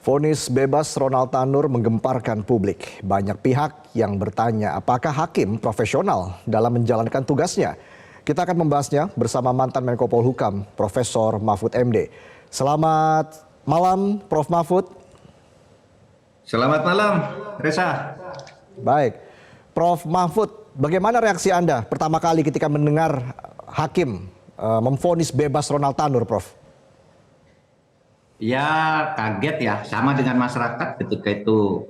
Vonis bebas Ronald Tanur menggemparkan publik. Banyak pihak yang bertanya apakah hakim profesional dalam menjalankan tugasnya. Kita akan membahasnya bersama mantan Menko Polhukam, Profesor Mahfud MD. Selamat malam, Prof. Mahfud. Selamat malam, Reza. Baik, Prof. Mahfud, bagaimana reaksi Anda pertama kali ketika mendengar hakim memvonis bebas Ronald Tanur, Prof? Ya kaget ya, sama dengan masyarakat ketika itu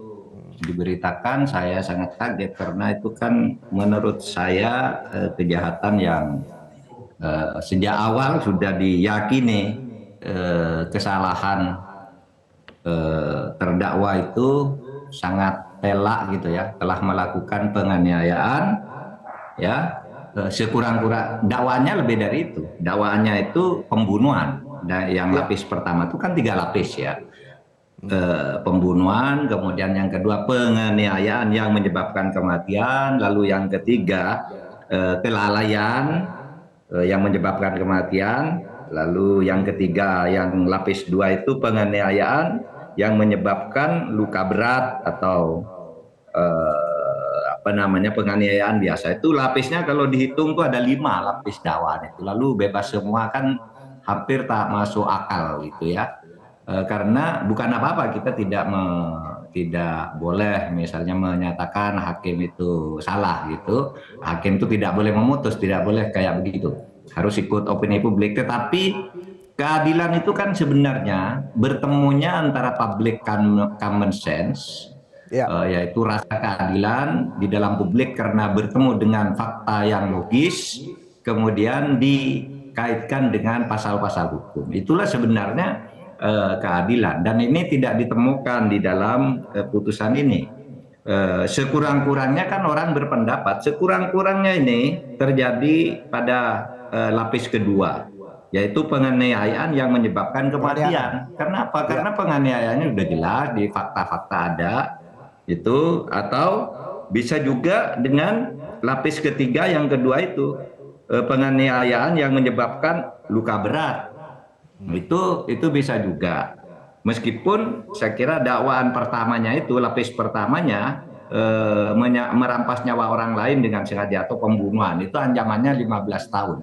diberitakan. Saya sangat kaget karena itu kan menurut saya kejahatan yang sejak awal sudah diyakini kesalahan terdakwa itu sangat telak gitu ya, telah melakukan penganiayaan ya, sekurang-kurang dakwaannya lebih dari itu. Dakwaannya itu pembunuhan. Yang lapis pertama itu kan 3 lapis ya, pembunuhan, kemudian yang kedua penganiayaan yang menyebabkan kematian, lalu yang ketiga kelalaian yang menyebabkan kematian, lalu yang ketiga yang lapis 2 itu penganiayaan yang menyebabkan luka berat atau penganiayaan biasa. Itu lapisnya kalau dihitung tuh ada 5 lapis dakwaan itu, lalu bebas semua kan hampir tak masuk akal gitu ya. Karena bukan apa-apa, kita tidak boleh misalnya menyatakan hakim itu salah gitu. Hakim itu tidak boleh memutus, tidak boleh kayak begitu. Harus ikut opini publik. Tetapi keadilan itu kan sebenarnya bertemunya antara public common sense, yaitu rasa keadilan di dalam publik karena bertemu dengan fakta yang logis, kemudian dikaitkan dengan pasal-pasal hukum. Itulah sebenarnya keadilan, dan ini tidak ditemukan di dalam putusan ini. Sekurang-kurangnya kan orang berpendapat sekurang-kurangnya ini terjadi pada lapis kedua, yaitu penganiayaan yang menyebabkan kematian. Kenapa? Karena penganiayaannya sudah jelas, di fakta-fakta ada itu, atau bisa juga dengan lapis ketiga yang kedua itu, penganiayaan yang menyebabkan luka berat. Itu bisa juga. Meskipun saya kira dakwaan pertamanya itu, lapis pertamanya merampas nyawa orang lain dengan sengaja atau pembunuhan, itu ancamannya 15 tahun.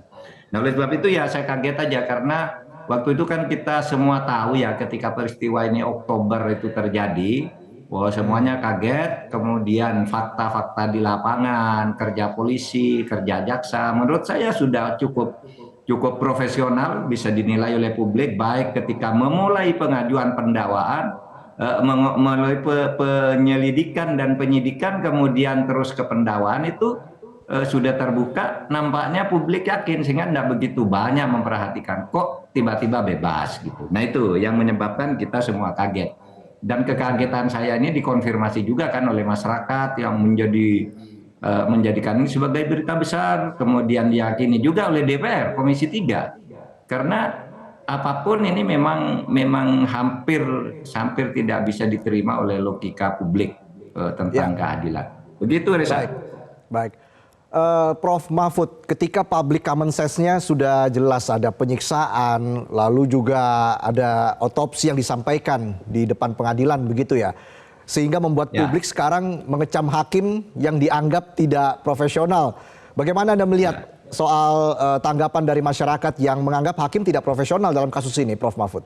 Nah, oleh sebab itu ya saya kaget aja, karena waktu itu kan kita semua tahu ya, ketika peristiwa ini Oktober itu terjadi, wah semuanya kaget. Kemudian fakta-fakta di lapangan, kerja polisi, kerja jaksa, menurut saya sudah cukup profesional, bisa dinilai oleh publik, baik ketika memulai pengajuan pendakwaan, melalui penyelidikan dan penyidikan, kemudian terus ke pendakwaan itu sudah terbuka. Nampaknya publik yakin, sehingga tidak begitu banyak memperhatikan kok tiba-tiba bebas gitu. Nah, itu yang menyebabkan kita semua kaget. Dan kekagetan saya ini dikonfirmasi juga kan oleh masyarakat yang menjadikan ini sebagai berita besar, kemudian diyakini juga oleh DPR, Komisi 3. Karena apapun ini memang hampir tidak bisa diterima oleh logika publik tentang keadilan. Begitu, Reza. Baik. Prof. Mahfud, ketika public common sense-nya sudah jelas, ada penyiksaan, lalu juga ada otopsi yang disampaikan di depan pengadilan begitu ya, sehingga membuat publik sekarang mengecam hakim yang dianggap tidak profesional. Bagaimana Anda melihat soal tanggapan dari masyarakat yang menganggap hakim tidak profesional dalam kasus ini, Prof. Mahfud?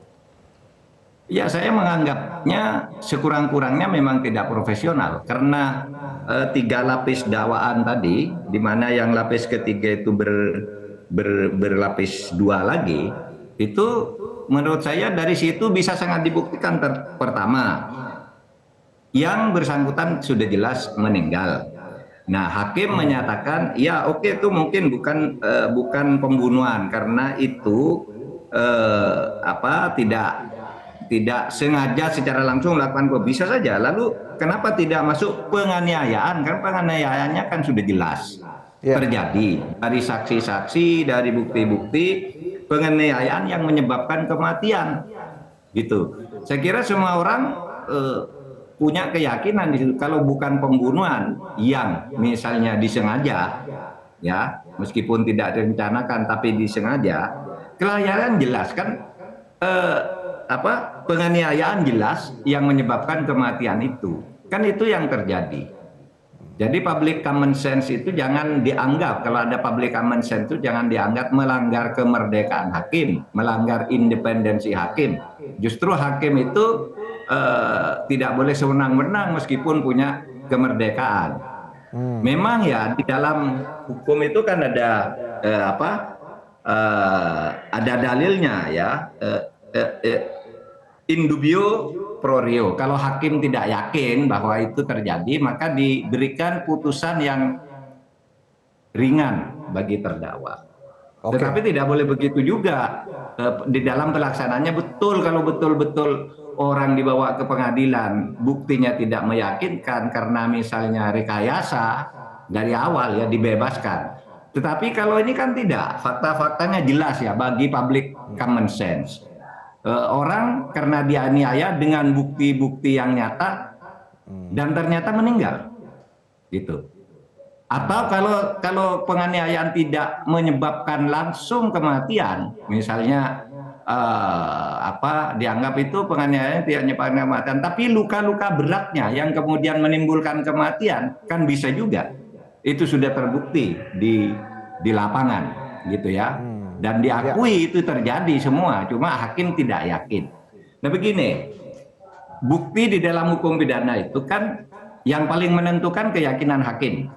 Ya, saya menganggapnya sekurang-kurangnya memang tidak profesional, karena 3 lapis dakwaan tadi, di mana yang lapis ketiga itu berlapis 2 lagi, itu menurut saya dari situ bisa sangat dibuktikan. Pertama, yang bersangkutan sudah jelas meninggal. Nah, hakim menyatakan ya oke, itu mungkin bukan pembunuhan karena itu tidak sengaja secara langsung melakukan, bisa saja. Lalu kenapa tidak masuk penganiayaan? Karena penganiayaannya kan sudah jelas terjadi dari saksi-saksi, dari bukti-bukti penganiayaan yang menyebabkan kematian gitu. Saya kira semua orang punya keyakinan di situ. Kalau bukan pembunuhan yang misalnya disengaja, ya meskipun tidak direncanakan tapi disengaja, kelalaian jelas kan. penganiayaan jelas yang menyebabkan kematian itu. Kan itu yang terjadi. Jadi public common sense itu jangan dianggap, kalau ada public common sense itu jangan dianggap melanggar kemerdekaan hakim, melanggar independensi hakim. Justru hakim itu tidak boleh sewenang-wenang meskipun punya kemerdekaan. Memang ya di dalam hukum itu kan ada ada dalilnya ya, in dubio pro reo. Kalau hakim tidak yakin bahwa itu terjadi, maka diberikan putusan yang ringan bagi terdakwa. Tetapi tidak boleh begitu juga. Di dalam pelaksanaannya betul, kalau betul-betul orang dibawa ke pengadilan, buktinya tidak meyakinkan karena misalnya rekayasa dari awal ya dibebaskan. Tetapi kalau ini kan tidak, fakta-faktanya jelas ya bagi public common sense. Orang karena dianiaya dengan bukti-bukti yang nyata dan ternyata meninggal, gitu. Atau kalau penganiayaan tidak menyebabkan langsung kematian, misalnya dianggap itu penganiayaan tidak menyebabkan kematian, tapi luka-luka beratnya yang kemudian menimbulkan kematian, kan bisa juga. Itu sudah terbukti di lapangan, gitu ya. Dan diakui itu terjadi semua, cuma hakim tidak yakin. Nah begini, bukti di dalam hukum pidana itu kan yang paling menentukan keyakinan hakim.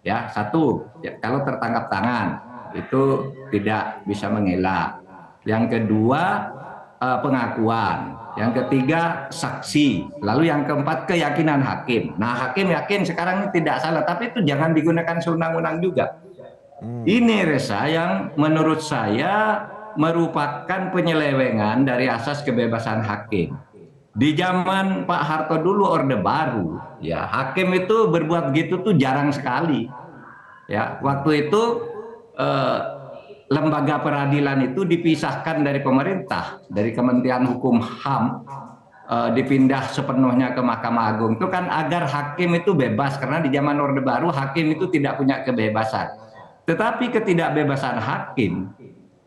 Ya, satu, ya, kalau tertangkap tangan itu tidak bisa mengelak. Yang kedua, pengakuan. Yang ketiga, saksi. Lalu yang keempat, keyakinan hakim. Nah, hakim yakin sekarang ini tidak salah, tapi itu jangan digunakan seundang-undang juga. Ini Reza yang menurut saya merupakan penyelewengan dari asas kebebasan hakim. Di zaman Pak Harto dulu Orde Baru, ya hakim itu berbuat begitu tuh jarang sekali. Ya, waktu itu lembaga peradilan itu dipisahkan dari pemerintah, dari Kementerian Hukum HAM, dipindah sepenuhnya ke Mahkamah Agung. Itu kan agar hakim itu bebas, karena di zaman Orde Baru hakim itu tidak punya kebebasan. Tetapi ketidakbebasan hakim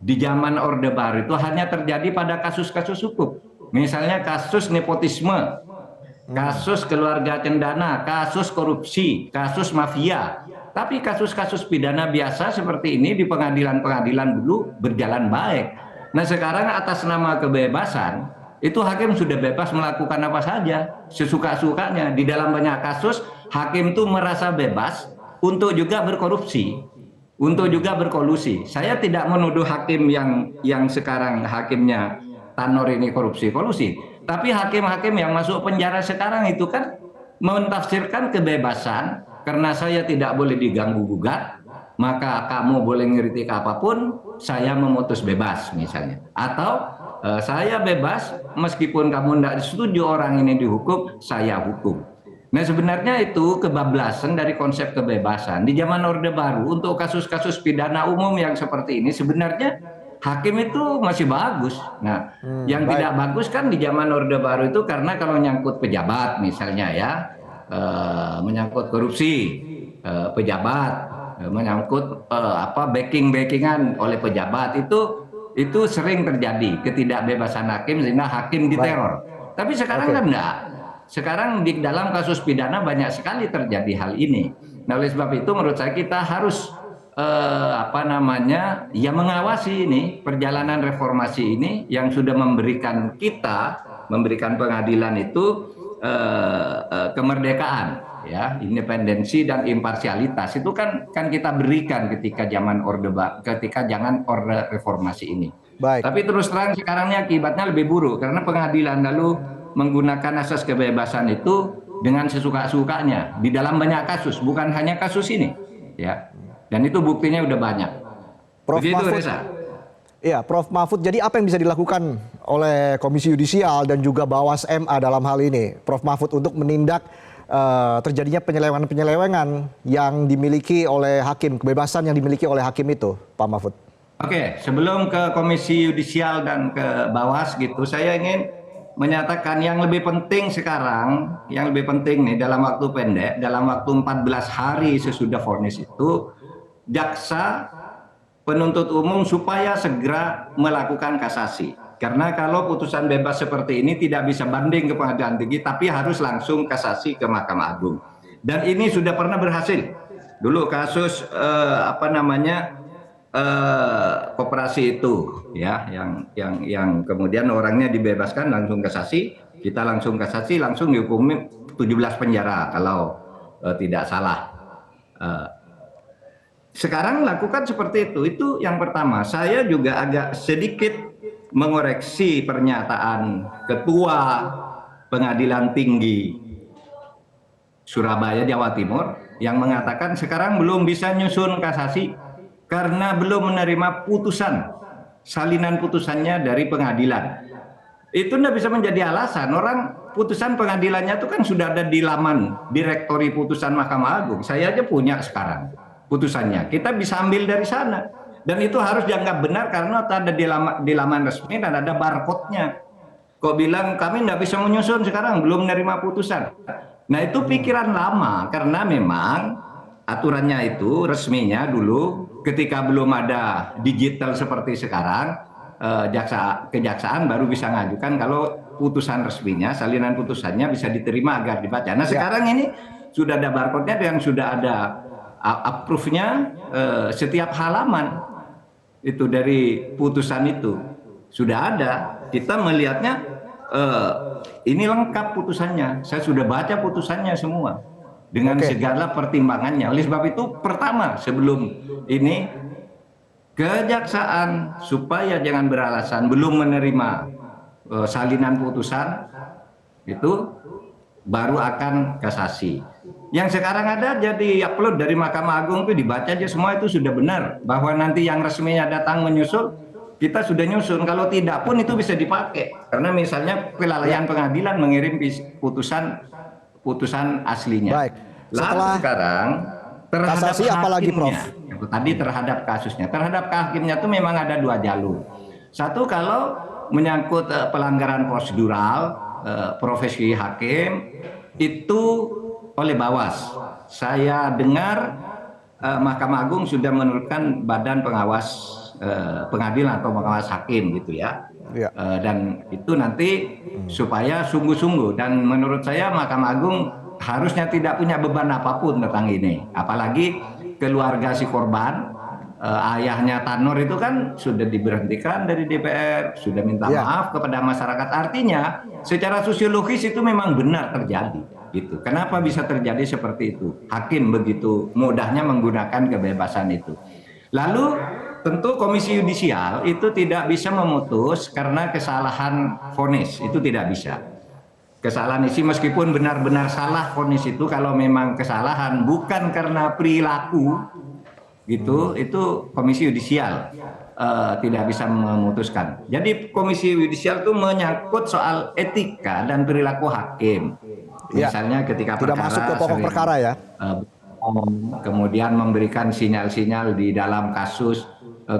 di zaman Orde Baru itu hanya terjadi pada kasus-kasus hukum. Misalnya kasus nepotisme, kasus keluarga cendana, kasus korupsi, kasus mafia. Tapi kasus-kasus pidana biasa seperti ini di pengadilan-pengadilan dulu berjalan baik. Nah sekarang atas nama kebebasan, itu hakim sudah bebas melakukan apa saja, sesuka-sukanya. Di dalam banyak kasus, hakim itu merasa bebas untuk juga berkorupsi, untuk juga berkolusi. Saya tidak menuduh hakim yang sekarang hakimnya Tanor ini korupsi-kolusi. Tapi hakim-hakim yang masuk penjara sekarang itu kan mentafsirkan kebebasan, karena saya tidak boleh diganggu-gugat, maka kamu boleh ngeritik apapun, saya memutus bebas misalnya. Atau saya bebas meskipun kamu tidak setuju orang ini dihukum, saya hukum. Nah sebenarnya itu kebablasan dari konsep kebebasan. Di zaman Orde Baru untuk kasus-kasus pidana umum yang seperti ini sebenarnya hakim itu masih bagus. Nah yang tidak bagus kan di zaman Orde Baru itu karena kalau nyangkut pejabat misalnya ya, menyangkut korupsi pejabat, menyangkut backing-backingan oleh pejabat, itu sering terjadi ketidakbebasan hakim sehingga hakim diteror. Tapi sekarang kan enggak. Sekarang di dalam kasus pidana banyak sekali terjadi hal ini. Nah oleh sebab itu menurut saya kita harus mengawasi ini perjalanan reformasi ini yang sudah memberikan pengadilan itu kemerdekaan, ya, independensi dan imparsialitas itu kan kita berikan ketika zaman orde reformasi ini. Baik. Tapi terus terang sekarang ini akibatnya lebih buruk karena pengadilan lalu menggunakan asas kebebasan itu dengan sesuka-sukanya di dalam banyak kasus, bukan hanya kasus ini, ya. Dan itu buktinya udah banyak. Prof. Begitu, Mahfud. Reza. Iya, Prof. Mahfud. Jadi apa yang bisa dilakukan oleh Komisi Yudisial dan juga Bawas MA dalam hal ini, Prof. Mahfud, untuk menindak terjadinya penyelewengan yang dimiliki oleh hakim, kebebasan yang dimiliki oleh hakim itu, Pak Mahfud? Oke, sebelum ke Komisi Yudisial dan ke Bawas gitu, saya ingin menyatakan yang lebih penting sekarang, yang lebih penting nih dalam waktu pendek, dalam waktu 14 hari sesudah vonis itu, jaksa penuntut umum supaya segera melakukan kasasi. Karena kalau putusan bebas seperti ini tidak bisa banding ke pengadilan tinggi, tapi harus langsung kasasi ke Mahkamah Agung. Dan ini sudah pernah berhasil. Dulu kasus koperasi itu, ya, yang kemudian orangnya dibebaskan langsung kasasi, kita langsung kasasi, langsung dihukumi 17 penjara kalau tidak salah. Sekarang lakukan seperti itu yang pertama. Saya juga agak sedikit mengoreksi pernyataan Ketua Pengadilan Tinggi Surabaya, Jawa Timur, yang mengatakan sekarang belum bisa nyusun kasasi karena belum menerima putusan, salinan putusannya dari pengadilan. Itu tidak bisa menjadi alasan. Orang putusan pengadilannya itu kan sudah ada di laman Direktori Putusan Mahkamah Agung. Saya aja punya sekarang putusannya. Kita bisa ambil dari sana. Dan itu harus dianggap benar karena ada di laman resmi dan ada barcode-nya. Kok bilang kami tidak bisa menyusun sekarang, belum menerima putusan. Nah itu pikiran lama karena memang aturannya itu resminya dulu ketika belum ada digital seperti sekarang, kejaksaan baru bisa ngajukan kalau putusan resminya, salinan putusannya bisa diterima agar dibaca. Nah sekarang ini sudah ada barcode-nya dan sudah ada approve-nya setiap halaman itu dari putusan itu sudah ada. Kita melihatnya ini lengkap putusannya. Saya sudah baca putusannya semua dengan segala pertimbangannya. Oleh sebab itu pertama sebelum ini kejaksaan supaya jangan beralasan belum menerima salinan putusan itu baru akan kasasi. Yang sekarang ada jadi upload dari Mahkamah Agung itu dibaca aja semua itu sudah benar bahwa nanti yang resminya datang menyusul kita sudah nyusun. Kalau tidak pun itu bisa dipakai karena misalnya kelalaian pengadilan mengirim putusan aslinya. Baik. Lalu sekarang terhadap kasasi apalagi, Prof? Tadi terhadap kasusnya, terhadap hakimnya itu memang ada dua jalur. Satu kalau menyangkut pelanggaran prosedural profesi hakim itu oleh Bawas. Saya dengar Mahkamah Agung sudah menurunkan badan pengawas pengadilan atau pengawas hakim gitu ya. Ya. Dan itu nanti supaya sungguh-sungguh dan menurut saya Mahkamah Agung harusnya tidak punya beban apapun tentang ini. Apalagi keluarga si korban, ayahnya Tanur itu kan sudah diberhentikan dari DPR, sudah minta maaf kepada masyarakat. Artinya secara sosiologis itu memang benar terjadi. Gitu. Kenapa bisa terjadi seperti itu? Hakim begitu mudahnya menggunakan kebebasan itu. Lalu tentu Komisi Yudisial itu tidak bisa memutus karena kesalahan vonis, itu tidak bisa. Kesalahan isi meskipun benar-benar salah vonis itu kalau memang kesalahan bukan karena perilaku gitu, itu Komisi Yudisial tidak bisa memutuskan. Jadi Komisi Yudisial itu menyangkut soal etika dan perilaku hakim. Misalnya ketika tidak masuk ke pokok perkara ya. Kemudian memberikan sinyal-sinyal di dalam kasus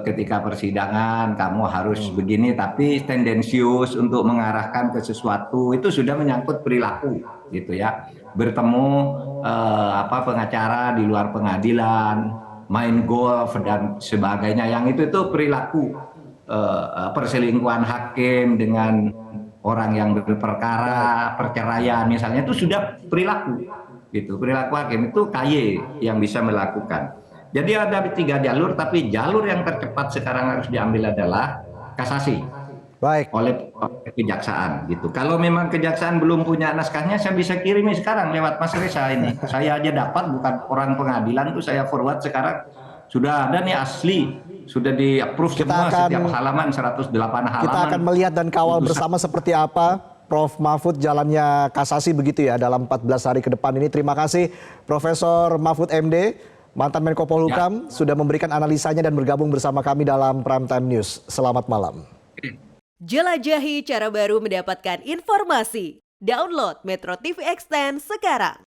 ketika persidangan kamu harus begini tapi tendensius untuk mengarahkan ke sesuatu itu sudah menyangkut perilaku gitu ya. Bertemu pengacara di luar pengadilan, main golf dan sebagainya yang itu perilaku perselingkuhan hakim dengan orang yang berperkara, perceraian misalnya itu sudah perilaku gitu. Perilaku hakim itu KY yang bisa melakukan. Jadi ada 3 jalur, tapi jalur yang tercepat sekarang harus diambil adalah kasasi. Baik. Oleh kejaksaan gitu. Kalau memang kejaksaan belum punya naskahnya, saya bisa kirimi sekarang lewat Mas Reza ini. Saya aja dapat, bukan orang pengadilan tuh saya forward sekarang. Sudah ada nih asli, sudah di-approve semua setiap halaman 108 halaman. Kita akan melihat dan kawal bersama seperti apa Prof Mahfud jalannya kasasi begitu ya dalam 14 hari ke depan ini. Terima kasih Profesor Mahfud MD, mantan Menko Polhukam, sudah memberikan analisanya dan bergabung bersama kami dalam Prime Time News. Selamat malam. Jelajahi cara baru mendapatkan informasi. Download Metro TV Extend sekarang.